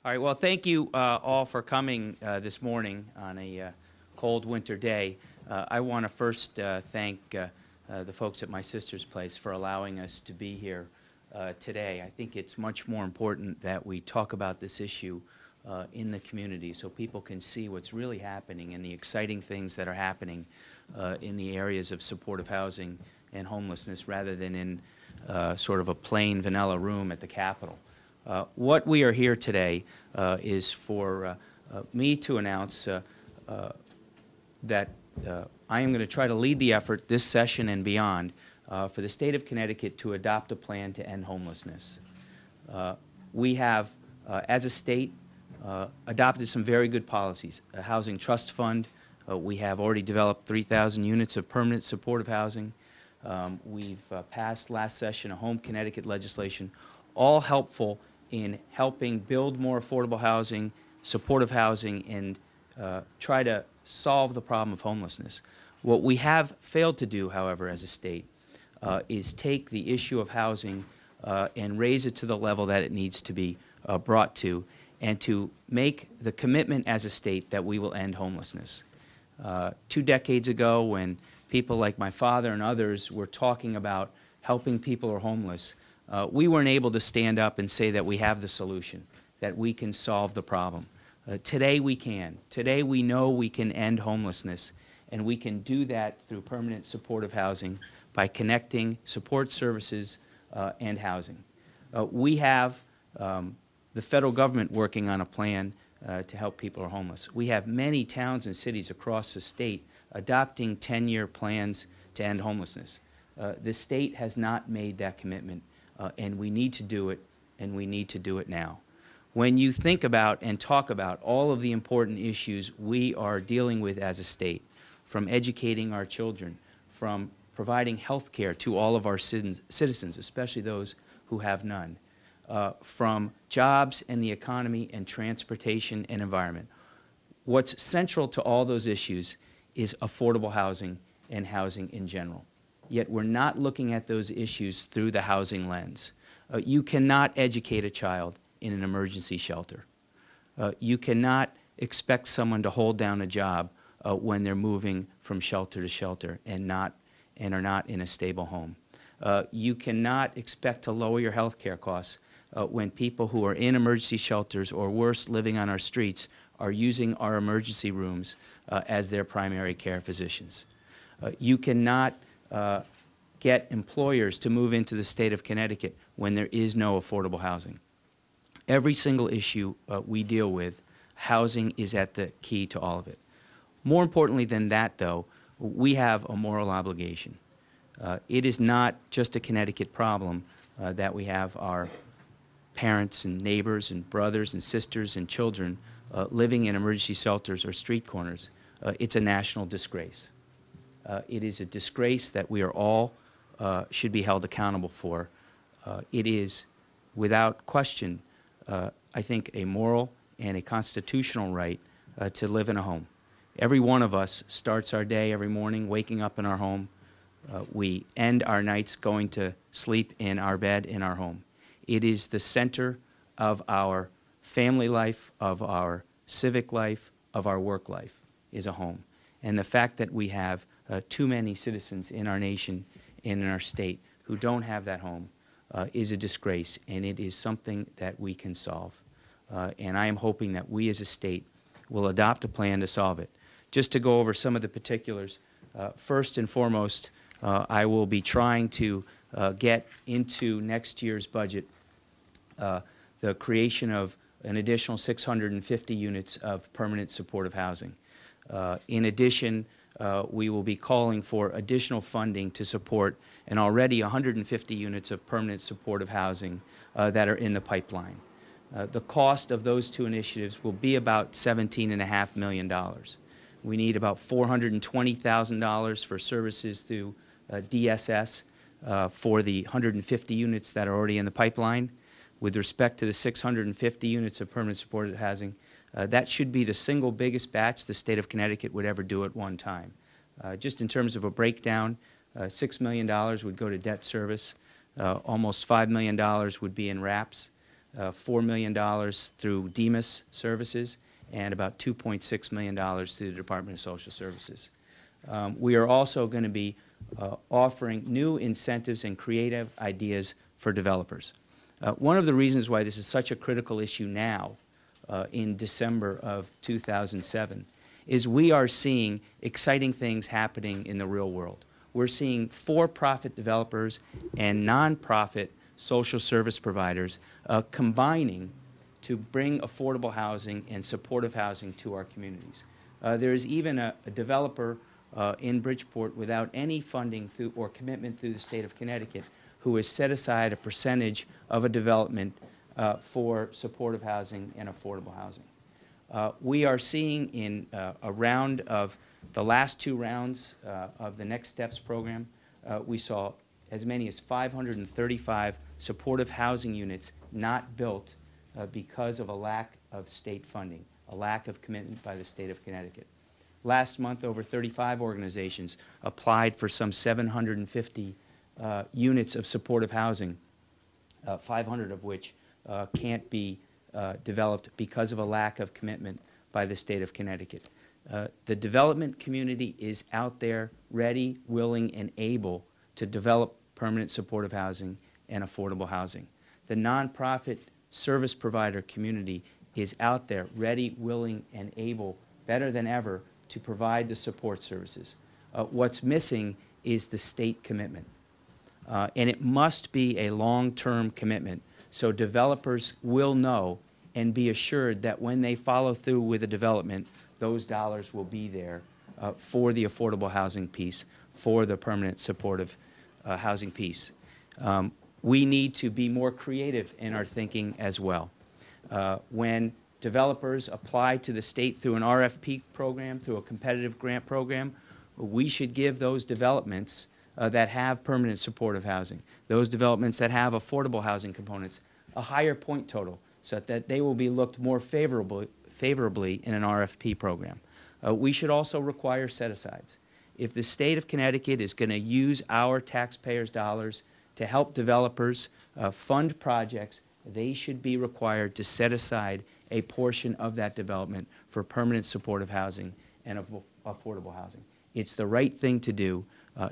All right, well, thank you all for coming this morning on a cold winter day. I want to first thank the folks at my sister's place for allowing us to be here today. I think it's much more important that we talk about this issue in the community so people can see what's really happening and the exciting things that are happening in the areas of supportive housing and homelessness rather than in sort of a plain vanilla room at the Capitol. What we are here today is for me to announce that I am going to try to lead the effort this session and beyond for the state of Connecticut to adopt a plan to end homelessness. We have, as a state, adopted some very good policies. A housing trust fund. We have already developed 3,000 units of permanent supportive housing. We've passed last session a Home Connecticut legislation, all helpful in helping build more affordable housing, supportive housing, and try to solve the problem of homelessness. What we have failed to do, however, as a state, is take the issue of housing and raise it to the level that it needs to be brought to, and to make the commitment as a state that we will end homelessness. 2 decades ago, when people like my father and others were talking about helping people who are homeless, we weren't able to stand up and say that we have the solution, that we can solve the problem. Today we can. Today we know we can end homelessness, and we can do that through permanent supportive housing by connecting support services and housing. We have the federal government working on a plan to help people who are homeless. We have many towns and cities across the state adopting 10-year plans to end homelessness. The state has not made that commitment. And we need to do it, and we need to do it now. When you think about and talk about all of the important issues we are dealing with as a state, from educating our children, from providing health care to all of our citizens, especially those who have none, from jobs and the economy and transportation and environment, what's central to all those issues is affordable housing and housing in general. Yet we're not looking at those issues through the housing lens. You cannot educate a child in an emergency shelter. You cannot expect someone to hold down a job when they're moving from shelter to shelter and are not in a stable home. You cannot expect to lower your health care costs when people who are in emergency shelters or worse, living on our streets, are using our emergency rooms as their primary care physicians. You cannot get employers to move into the state of Connecticut when there is no affordable housing. Every single issue we deal with, housing is at the key to all of it. More importantly than that, though, we have a moral obligation. It is not just a Connecticut problem that we have our parents and neighbors and brothers and sisters and children living in emergency shelters or street corners. It's a national disgrace. It is a disgrace that we are all should be held accountable for. It is, without question, I think, a moral and a constitutional right to live in a home. Every one of us starts our day every morning waking up in our home. We end our nights going to sleep in our bed in our home. It is the center of our family life, of our civic life, of our work life, is a home. And the fact that we have too many citizens in our nation and in our state who don't have that home is a disgrace, and it is something that we can solve. And I am hoping that we as a state will adopt a plan to solve it. Just to go over some of the particulars, first and foremost, I will be trying to get into next year's budget the creation of an additional 650 units of permanent supportive housing. In addition, we will be calling for additional funding to support an already 150 units of permanent supportive housing that are in the pipeline. The cost of those two initiatives will be about $17.5 million. We need about $420,000 for services through DSS for the 150 units that are already in the pipeline. With respect to the 650 units of permanent supportive housing, that should be the single biggest batch the state of Connecticut would ever do at one time. Just in terms of a breakdown, $6 million would go to debt service, almost $5 million would be in wraps, $4 million through DEMIS services, and about $2.6 million through the Department of Social Services. We are also going to be offering new incentives and creative ideas for developers. One of the reasons why this is such a critical issue now, in December of 2007, is we are seeing exciting things happening in the real world. We're seeing for-profit developers and nonprofit social service providers combining to bring affordable housing and supportive housing to our communities. There is even a developer in Bridgeport without any funding through or commitment through the state of Connecticut who has set aside a percentage of a development for supportive housing and affordable housing. We are seeing in a round of the last two rounds of the Next Steps program, we saw as many as 535 supportive housing units not built because of a lack of state funding, a lack of commitment by the state of Connecticut. Last month, over 35 organizations applied for some 750 units of supportive housing, 500 of which can't be developed because of a lack of commitment by the state of Connecticut. The development community is out there ready, willing, and able to develop permanent supportive housing and affordable housing. The nonprofit service provider community is out there ready, willing, and able, better than ever, to provide the support services. What's missing is the state commitment. And it must be a long-term commitment so developers will know and be assured that when they follow through with a development, those dollars will be there for the affordable housing piece, for the permanent supportive housing piece. We need to be more creative in our thinking as well. When developers apply to the state through an RFP program, through a competitive grant program, we should give those developments that have permanent supportive housing, those developments that have affordable housing components, a higher point total so that they will be looked more favorably in an RFP program. We should also require set-asides. If the state of Connecticut is going to use our taxpayers' dollars to help developers fund projects, they should be required to set aside a portion of that development for permanent supportive housing and affordable housing. It's the right thing to do.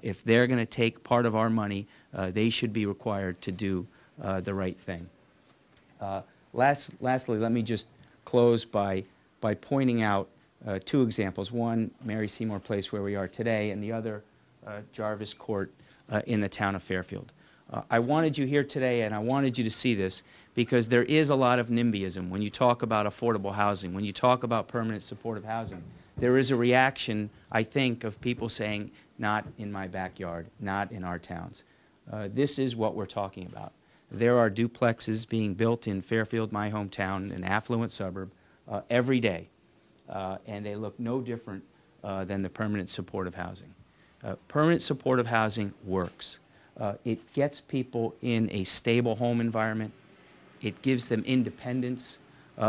If they're going to take part of our money, they should be required to do the right thing. Lastly, let me just close by pointing out two examples. One, Mary Seymour Place, where we are today, and the other, Jarvis Court in the town of Fairfield. I wanted you here today, and I wanted you to see this, because there is a lot of NIMBYism when you talk about affordable housing, when you talk about permanent supportive housing. There is a reaction, I think, of people saying, not in my backyard, not in our towns. This is what we're talking about. There are duplexes being built in Fairfield, my hometown, an affluent suburb, every day, and they look no different than the permanent supportive housing. Permanent supportive housing works. It gets people in a stable home environment. It gives them independence.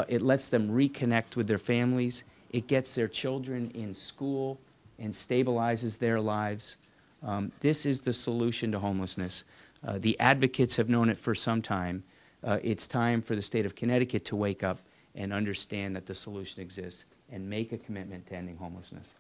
It lets them reconnect with their families. It gets their children in school and stabilizes their lives. This is the solution to homelessness. The advocates have known it for some time. It's time for the state of Connecticut to wake up and understand that the solution exists and make a commitment to ending homelessness.